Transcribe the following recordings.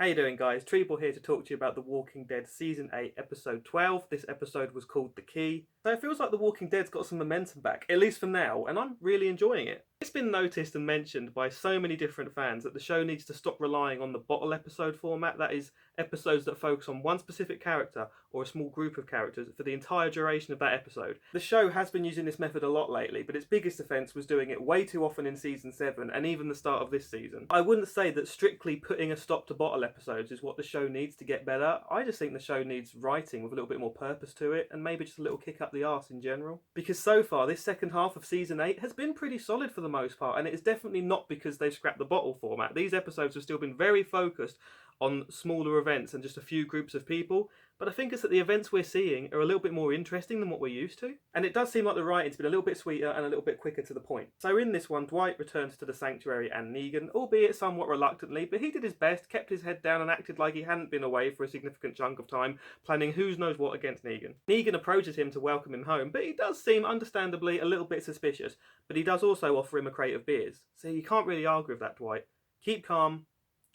How you doing, guys? Trebor here to talk to you about The Walking Dead Season 8, Episode 12. This episode was called The Key. So it feels like The Walking Dead's got some momentum back, at least for now, and I'm really enjoying it. It's been noticed and mentioned by so many different fans that the show needs to stop relying on the bottle episode format, that is, episodes that focus on one specific character or a small group of characters for the entire duration of that episode. The show has been using this method a lot lately, but its biggest offence was doing it way too often in Season 7 and even the start of this season. I wouldn't say that strictly putting a stop to bottle episodes is what the show needs to get better. I just think the show needs writing with a little bit more purpose to it and maybe just a little kick up the arse in general. Because so far, this second half of Season 8 has been pretty solid for the most part, and it is definitely not because they've scrapped the bottle format. These episodes have still been very focused on smaller events and just a few groups of people, but I think it's that the events we're seeing are a little bit more interesting than what we're used to. And it does seem like the writing's been a little bit sweeter and a little bit quicker to the point. So in this one, Dwight returns to the sanctuary and Negan, albeit somewhat reluctantly, but he did his best, kept his head down and acted like he hadn't been away for a significant chunk of time, planning who knows what against Negan. Negan approaches him to welcome him home, but he does seem understandably a little bit suspicious, but he does also offer him a crate of beers. So you can't really argue with that, Dwight. Keep calm,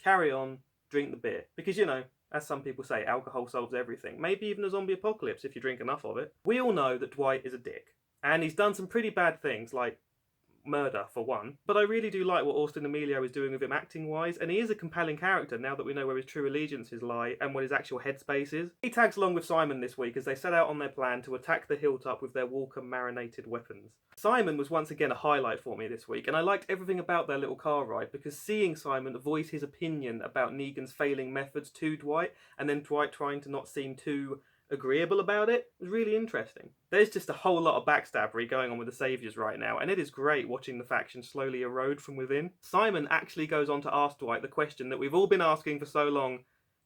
carry on, drink the beer. Because, you know, as some people say, alcohol solves everything. Maybe even a zombie apocalypse if you drink enough of it. We all know that Dwight is a dick. And he's done some pretty bad things, like murder, for one. But I really do like what Austin Emilio is doing with him acting-wise, and he is a compelling character now that we know where his true allegiances lie and what his actual headspace is. He tags along with Simon this week as they set out on their plan to attack the hilltop with their Walker-marinated weapons. Simon was once again a highlight for me this week, and I liked everything about their little car ride because seeing Simon voice his opinion about Negan's failing methods to Dwight, and then Dwight trying to not seem too agreeable about it, was really interesting. There's just a whole lot of backstabbery going on with the Saviours right now, and it is great watching the faction slowly erode from within. Simon actually goes on to ask Dwight the question that we've all been asking for so long: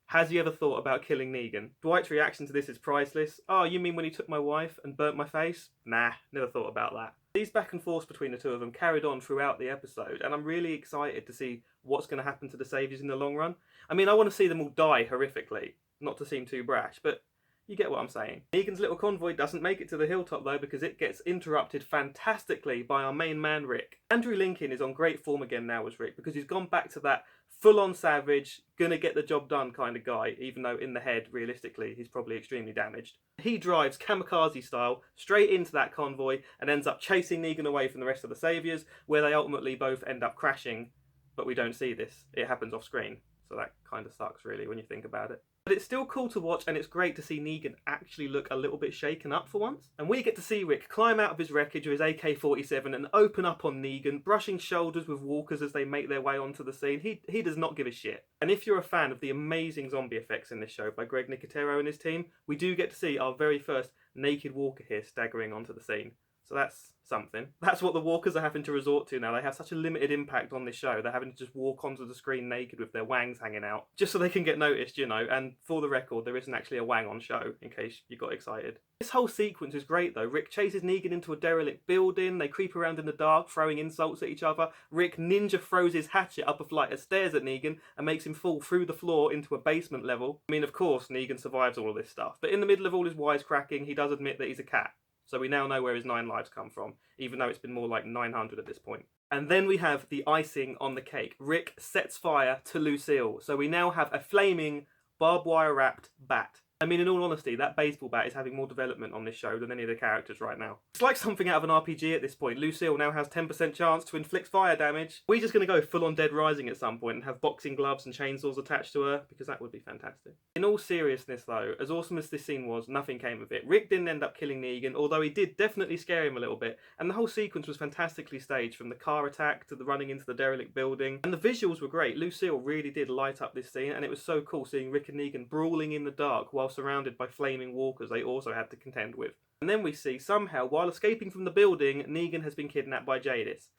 has he ever thought about killing Negan? Dwight's reaction to this is priceless. Oh, you mean when he took my wife and burnt my face? Nah, never thought about that. These back and forths between the two of them carried on throughout the episode, and I'm really excited to see what's going to happen to the Saviours in the long run. I mean, I want to see them all die horrifically, not to seem too brash, but you get what I'm saying. Negan's little convoy doesn't make it to the hilltop though, because it gets interrupted fantastically by our main man Rick. Andrew Lincoln is on great form again now as Rick, because he's gone back to that full-on savage, gonna get the job done kind of guy, even though in the head, realistically, he's probably extremely damaged. He drives kamikaze style straight into that convoy and ends up chasing Negan away from the rest of the Saviours, where they ultimately both end up crashing, but we don't see this. It happens off screen. So that kind of sucks really when you think about it. But it's still cool to watch, and it's great to see Negan actually look a little bit shaken up for once. And we get to see Rick climb out of his wreckage with his AK-47 and open up on Negan, brushing shoulders with walkers as they make their way onto the scene. He does not give a shit. And if you're a fan of the amazing zombie effects in this show by Greg Nicotero and his team, we do get to see our very first naked walker here staggering onto the scene. So that's something. That's what the walkers are having to resort to now. They have such a limited impact on this show. They're having to just walk onto the screen naked with their wangs hanging out, just so they can get noticed, you know. And for the record, there isn't actually a wang on show, in case you got excited. This whole sequence is great though. Rick chases Negan into a derelict building. They creep around in the dark, throwing insults at each other. Rick ninja throws his hatchet up a flight of stairs at Negan and makes him fall through the floor into a basement level. I mean, of course, Negan survives all of this stuff, but in the middle of all his wisecracking, he does admit that he's a cat. So we now know where his 9 lives come from, even though it's been more like 900 at this point. And then we have the icing on the cake. Rick sets fire to Lucille. So we now have a flaming, barbed wire wrapped bat. I mean, in all honesty, that baseball bat is having more development on this show than any of the characters right now. It's like something out of an RPG at this point. Lucille now has 10% chance to inflict fire damage. We're just going to go full-on Dead Rising at some point and have boxing gloves and chainsaws attached to her, because that would be fantastic. In all seriousness though, as awesome as this scene was, nothing came of it. Rick didn't end up killing Negan, although he did definitely scare him a little bit, and the whole sequence was fantastically staged, from the car attack to the running into the derelict building, and the visuals were great. Lucille really did light up this scene, and it was so cool seeing Rick and Negan brawling in the dark while surrounded by flaming walkers they also had to contend with. And then we see, somehow, while escaping from the building, Negan has been kidnapped by Jadis.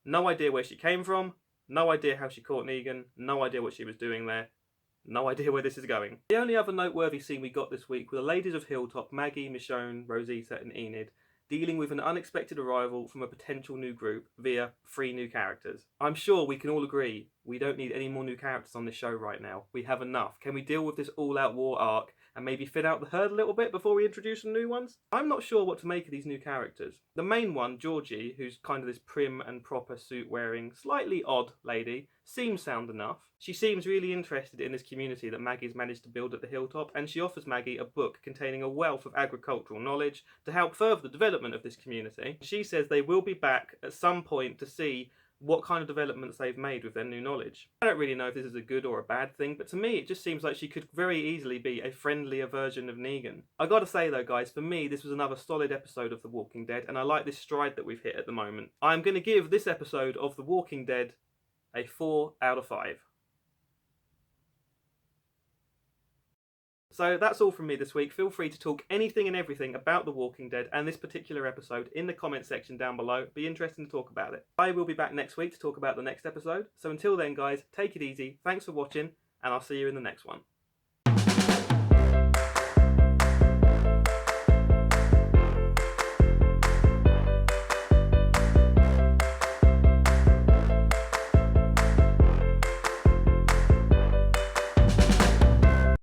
No idea where she came from, no idea how she caught Negan, no idea what she was doing there, no idea where this is going. The only other noteworthy scene we got this week were the ladies of Hilltop, Maggie, Michonne, Rosita and Enid, dealing with an unexpected arrival from a potential new group via 3 new characters. I'm sure we can all agree We don't need any more new characters on this show right now. We have enough. Can we deal with this all-out war arc and maybe fit out the herd a little bit before we introduce some new ones? I'm not sure what to make of these new characters. The main one, Georgie, who's kind of this prim and proper suit-wearing, slightly odd lady, seems sound enough. She seems really interested in this community that Maggie's managed to build at the hilltop, and she offers Maggie a book containing a wealth of agricultural knowledge to help further the development of this community. She says they will be back at some point to see what kind of developments they've made with their new knowledge. I don't really know if this is a good or a bad thing, but to me it just seems like she could very easily be a friendlier version of Negan. I gotta say though guys, for me this was another solid episode of The Walking Dead, and I like this stride that we've hit at the moment. I'm going to give this episode of The Walking Dead a 4 out of 5. So that's all from me this week. Feel free to talk anything and everything about The Walking Dead and this particular episode in the comment section down below. It'd be interesting to talk about it. I will be back next week to talk about the next episode. So until then guys, take it easy, thanks for watching, and I'll see you in the next one.